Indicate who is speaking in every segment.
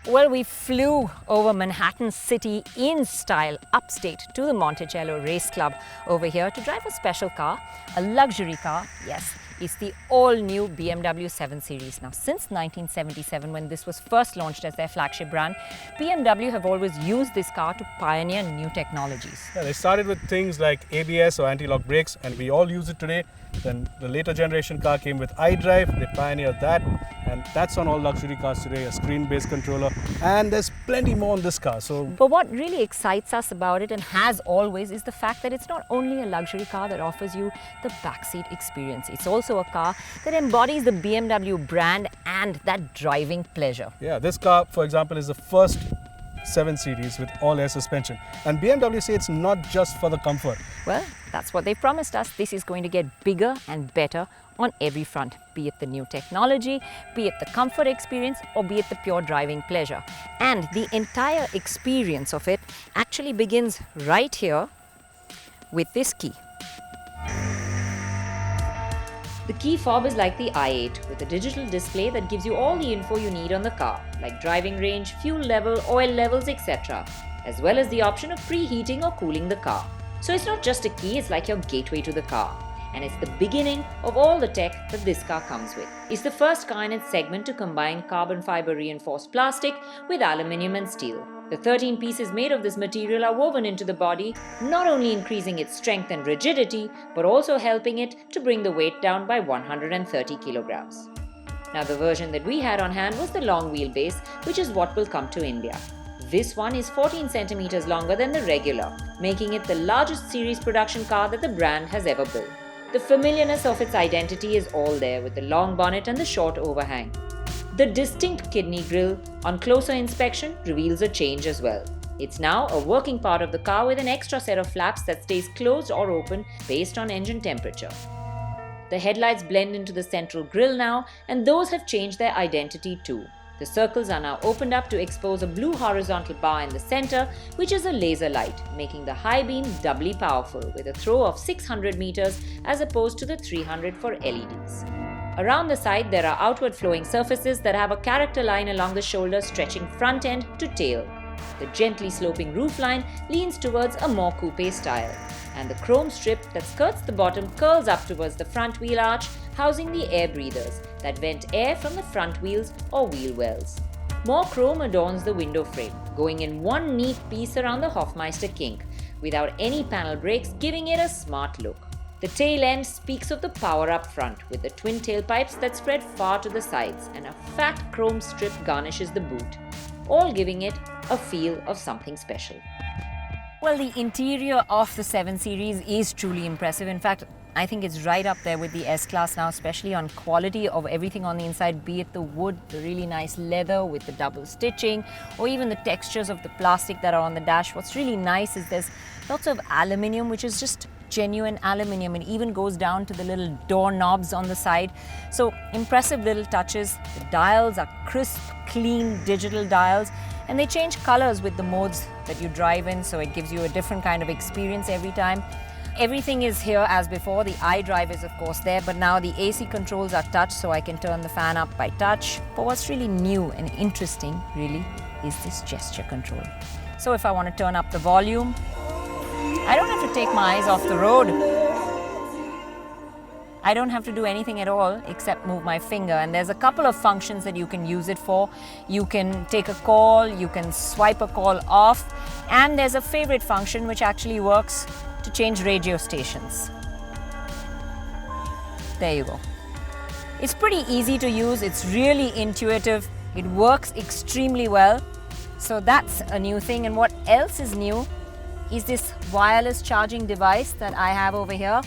Speaker 1: Well, we flew over Manhattan City in style upstate to the Monticello Race Club over here to drive a special car, a luxury car. Yes, it's the all-new BMW 7 Series. Now, since 1977, when this was first launched as their flagship brand, BMW have always used this car to pioneer new technologies.
Speaker 2: Yeah, they started with things like ABS or anti-lock brakes, and we all use it today. Then the later generation car came with iDrive, they pioneered that, and that's on all luxury cars today, a screen-based controller, and there's plenty more on this car.
Speaker 1: But what really excites us about it, and has always, is the fact that it's not only a luxury car that offers you the backseat experience. It's also a car that embodies the BMW brand and that driving pleasure.
Speaker 2: Yeah, this car, for example, is the first 7 Series with all air suspension. And BMW say it's not just for the comfort.
Speaker 1: Well, that's what they promised us. This is going to get bigger and better on every front, be it the new technology, be it the comfort experience, or be it the pure driving pleasure. And the entire experience of it actually begins right here with this key. The key fob is like the i8 with a digital display that gives you all the info you need on the car, like driving range, fuel level, oil levels, etc., as well as the option of preheating or cooling the car. So it's not just a key, it's like your gateway to the car. And it's the beginning of all the tech that this car comes with. It's the first car in its segment to combine carbon fiber reinforced plastic with aluminium and steel. The 13 pieces made of this material are woven into the body, not only increasing its strength and rigidity, but also helping it to bring the weight down by 130 kilograms. Now, the version that we had on hand was the long wheelbase, which is what will come to India. This one is 14 centimeters longer than the regular, making it the largest series production car that the brand has ever built. The familiarness of its identity is all there with the long bonnet and the short overhang. The distinct kidney grille, on closer inspection, reveals a change as well. It's now a working part of the car with an extra set of flaps that stays closed or open based on engine temperature. The headlights blend into the central grille now, and those have changed their identity too. The circles are now opened up to expose a blue horizontal bar in the center, which is a laser light, making the high beam doubly powerful with a throw of 600 meters as opposed to the 300 for LEDs. Around the side, there are outward flowing surfaces that have a character line along the shoulder stretching front end to tail. The gently sloping roofline leans towards a more coupe style, and the chrome strip that skirts the bottom curls up towards the front wheel arch, housing the air breathers that vent air from the front wheels or wheel wells. More chrome adorns the window frame, going in one neat piece around the Hofmeister kink, without any panel brakes, giving it a smart look. The tail end speaks of the power up front, with the twin tailpipes that spread far to the sides, and a fat chrome strip garnishes the boot, all giving it a feel of something special. Well, the interior of the 7 Series is truly impressive. In fact, I think it's right up there with the S-Class now, especially on quality of everything on the inside, be it the wood, the really nice leather with the double stitching, or even the textures of the plastic that are on the dash. What's really nice is there's lots of aluminium, which is just genuine aluminium. It even goes down to the little door knobs on the side. So impressive little touches. The dials are crisp, clean digital dials, and they change colors with the modes that you drive in, so it gives you a different kind of experience every time. Everything is here as before. The iDrive is of course there, but now the AC controls are touch, so I can turn the fan up by touch. But what's really new and interesting really is this gesture control. So if I want to turn up the volume, I don't have to take my eyes off the road. I don't have to do anything at all except move my finger, and there's a couple of functions that you can use it for. You can take a call, you can swipe a call off, and there's a favorite function which actually works to change radio stations. There you go. It's pretty easy to use, it's really intuitive, it works extremely well. So that's a new thing. And what else is new is this wireless charging device that I have over here.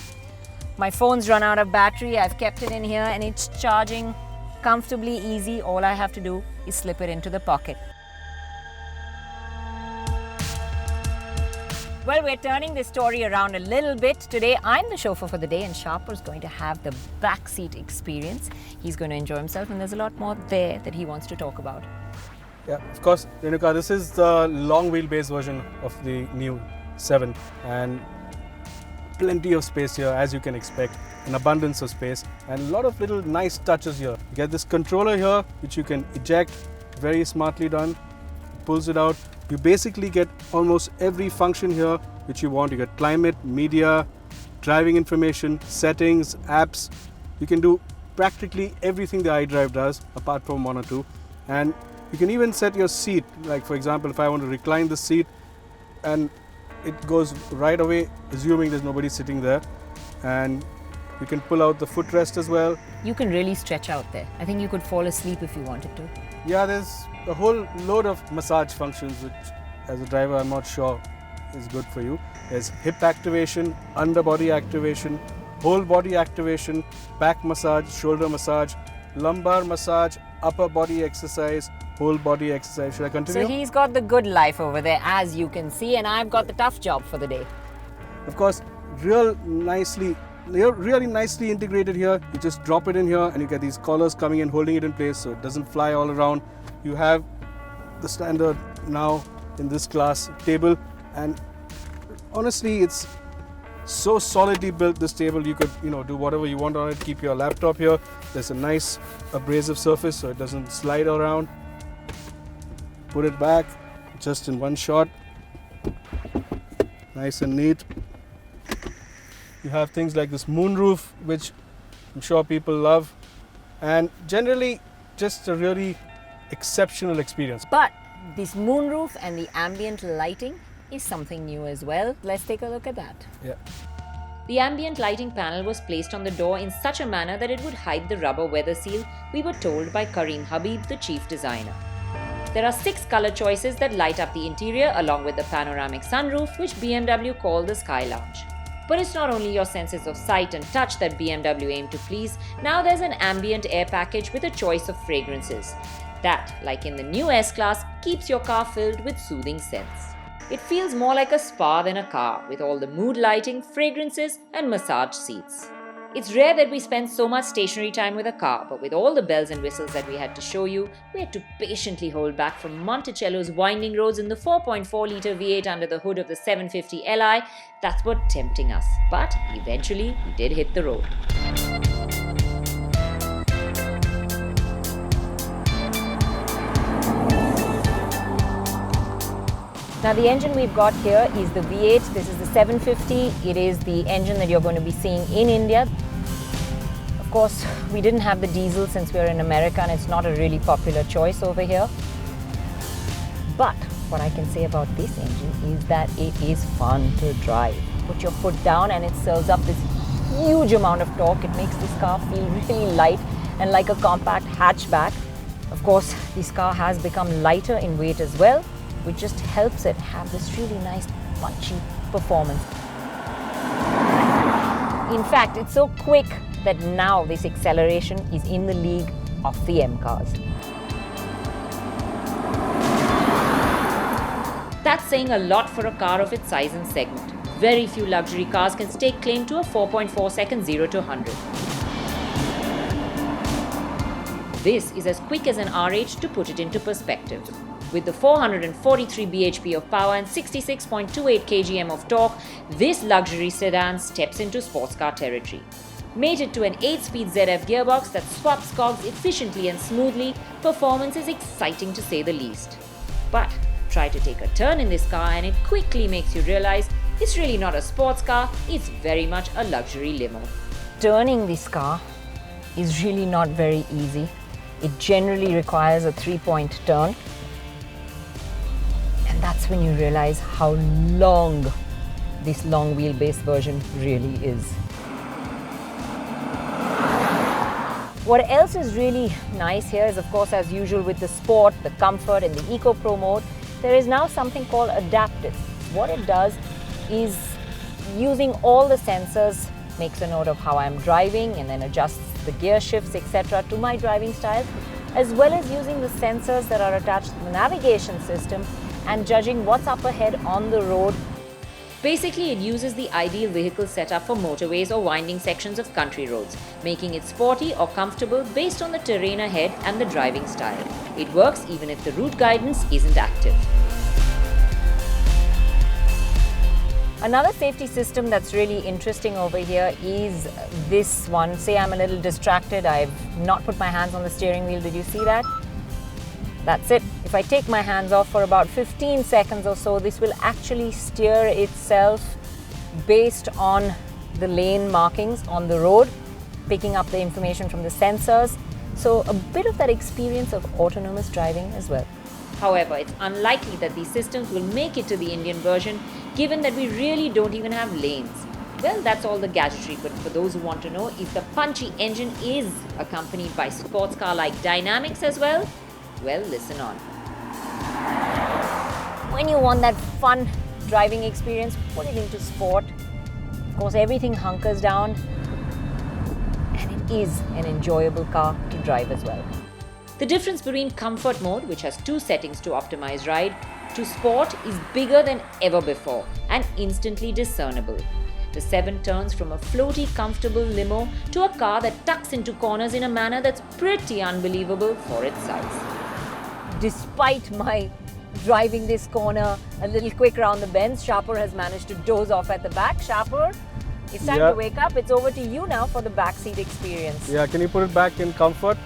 Speaker 1: My phone's run out of battery, I've kept it in here, and it's charging comfortably easy. All I have to do is slip it into the pocket. Well, we're turning this story around a little bit. Today, I'm the chauffeur for the day, and Sharper's going to have the backseat experience. He's going to enjoy himself, and there's a lot more there that he wants to talk about.
Speaker 2: Yeah, of course, Renuka, this is the long wheelbase version of the new 7, and plenty of space here, as you can expect, an abundance of space, and a lot of little nice touches here. You get this controller here, which you can eject, very smartly done. pulls it out. You basically get almost every function here which you want. You get climate, media, driving information, settings, apps. You can do practically everything the iDrive does apart from one or two. And you can even set your seat. Like for example, if I want to recline the seat, and it goes right away, assuming there's nobody sitting there. And you can pull out the footrest as well.
Speaker 1: You can really stretch out there. I think you could fall asleep if you wanted to.
Speaker 2: Yeah, there's a whole load of massage functions which as a driver I'm not sure is good for you. There's hip activation, underbody activation, whole body activation, back massage, shoulder massage, lumbar massage, upper body exercise, whole body exercise. Should I continue?
Speaker 1: So he's got the good life over there, as you can see, and I've got the tough job for the day.
Speaker 2: Of course, really nicely integrated here. You just drop it in here and you get these collars coming in, holding it in place so it doesn't fly all around. You have the standard now in this class table, and honestly it's so solidly built, this table. You could do whatever you want on it. Keep your laptop here. There's a nice abrasive surface so it doesn't slide around. Put it back just in one shot, nice and neat. You have things like this moonroof, which I'm sure people love, and generally just a really exceptional experience.
Speaker 1: But this moonroof and the ambient lighting is something new as well. Let's take a look at that.
Speaker 2: Yeah.
Speaker 1: The ambient lighting panel was placed on the door in such a manner that it would hide the rubber weather seal, we were told by Kareem Habib, the chief designer. There are 6 color choices that light up the interior along with the panoramic sunroof, which BMW called the Sky Lounge. But it's not only your senses of sight and touch that BMW aim to please. Now there's an ambient air package with a choice of fragrances. That, like in the new S-Class, keeps your car filled with soothing scents. It feels more like a spa than a car, with all the mood lighting, fragrances and massage seats. It's rare that we spend so much stationary time with a car, but with all the bells and whistles that we had to show you, we had to patiently hold back from Monticello's winding roads in the 4.4-litre V8 under the hood of the 750 Li. That's what tempting us. But eventually, we did hit the road. Now the engine we've got here is the V8. This is the 750. It is the engine that you're going to be seeing in India. Of course, we didn't have the diesel since we're in America and it's not a really popular choice over here. But what I can say about this engine is that it is fun to drive. Put your foot down and it serves up this huge amount of torque. It makes this car feel really light and like a compact hatchback. Of course, this car has become lighter in weight as well, which just helps it have this really nice punchy performance. In fact, it's so quick that now this acceleration is in the league of the M cars. That's saying a lot for a car of its size and segment. Very few luxury cars can stake claim to a 4.4 second 0 to 100. This is as quick as an RH to put it into perspective. With the 443 bhp of power and 66.28 kgm of torque, this luxury sedan steps into sports car territory. Mated to an 8-speed ZF gearbox that swaps cogs efficiently and smoothly, performance is exciting to say the least. But try to take a turn in this car and it quickly makes you realize it's really not a sports car, it's very much a luxury limo. Turning this car is really not very easy. It generally requires a 3-point turn. And that's when you realize how long this long wheelbase version really is. What else is really nice here is, of course, as usual with the sport, the comfort and the Eco Pro mode, there is now something called adaptive. What it does is, using all the sensors, makes a note of how I'm driving and then adjusts the gear shifts, etc. to my driving style, as well as using the sensors that are attached to the navigation system and judging what's up ahead on the road. Basically, it uses the ideal vehicle setup for motorways or winding sections of country roads, making it sporty or comfortable based on the terrain ahead and the driving style. It works even if the route guidance isn't active. Another safety system that's really interesting over here is this one. Say I'm a little distracted, I've not put my hands on the steering wheel, did you see that? That's it. If I take my hands off for about 15 seconds or so, this will actually steer itself based on the lane markings on the road, picking up the information from the sensors. So a bit of that experience of autonomous driving as well. However, it's unlikely that these systems will make it to the Indian version, given that we really don't even have lanes. Well, that's all the gadgetry, but for those who want to know if the punchy engine is accompanied by sports car-like dynamics as well, listen on. When you want that fun driving experience, put it into sport. Of course, everything hunkers down, and it is an enjoyable car to drive as well. The difference between comfort mode, which has 2 settings to optimize ride, to sport is bigger than ever before and instantly discernible. The 7 turns from a floaty, comfortable limo to a car that tucks into corners in a manner that's pretty unbelievable for its size. Despite my driving this corner a little quick around the bends, Shapur has managed to doze off at the back. Shapur, it's time to wake up. It's over to you now for the backseat experience.
Speaker 2: Yeah, can you put it back in comfort?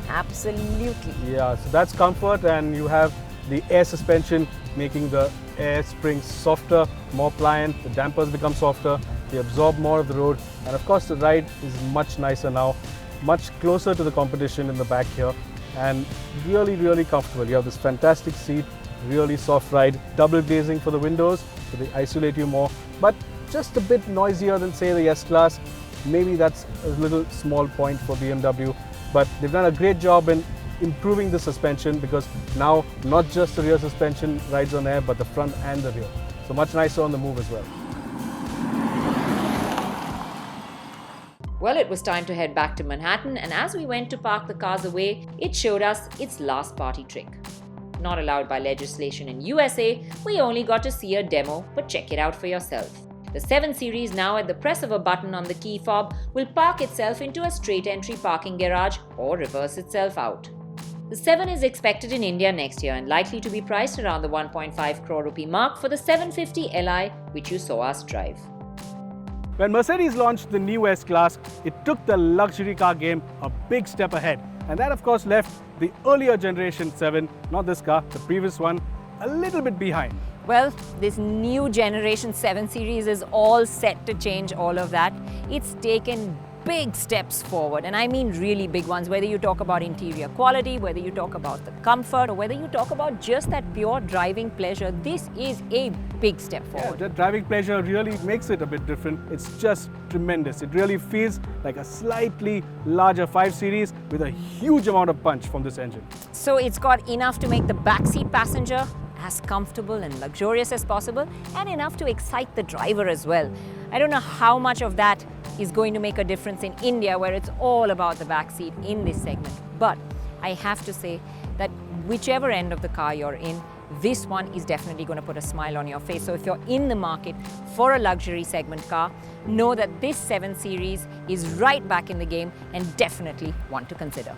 Speaker 1: Absolutely.
Speaker 2: Yeah, so that's comfort, and you have the air suspension making the air springs softer, more pliant, the dampers become softer, they absorb more of the road, and of course the ride is much nicer now, much closer to the competition in the back here, and really comfortable. You have this fantastic seat, really soft ride, double glazing for the windows so they isolate you more, but just a bit noisier than say the S-Class. Maybe that's a little small point for BMW, but they've done a great job in improving the suspension, because now not just the rear suspension rides on air, but the front and the rear. So much nicer on the move as well.
Speaker 1: Well, it was time to head back to Manhattan, and as we went to park the cars away, it showed us its last party trick. Not allowed by legislation in USA, we only got to see a demo, but check it out for yourself. The 7 Series, now at the press of a button on the key fob, will park itself into a straight entry parking garage or reverse itself out. The 7 is expected in India next year and likely to be priced around the 1.5 crore rupee mark for the 750 Li, which you saw us drive.
Speaker 2: When Mercedes launched the new S-Class, it took the luxury car game a big step ahead. And that of course left the earlier generation 7, not this car, the previous one, a little bit behind.
Speaker 1: Well, this new generation 7 Series is all set to change all of that. It's taken big steps forward, and I mean really big ones, whether you talk about interior quality, whether you talk about the comfort, or whether you talk about just that pure driving pleasure. This is a big step forward.
Speaker 2: Yeah, the driving pleasure really makes it a bit different. It's just tremendous. It really feels like a slightly larger 5 Series with a huge amount of punch from this engine.
Speaker 1: So it's got enough to make the backseat passenger as comfortable and luxurious as possible, and enough to excite the driver as well. I don't know how much of that is going to make a difference in India, where it's all about the backseat in this segment. But I have to say that whichever end of the car you're in, this one is definitely going to put a smile on your face. So if you're in the market for a luxury segment car, know that this 7 Series is right back in the game and definitely one to consider.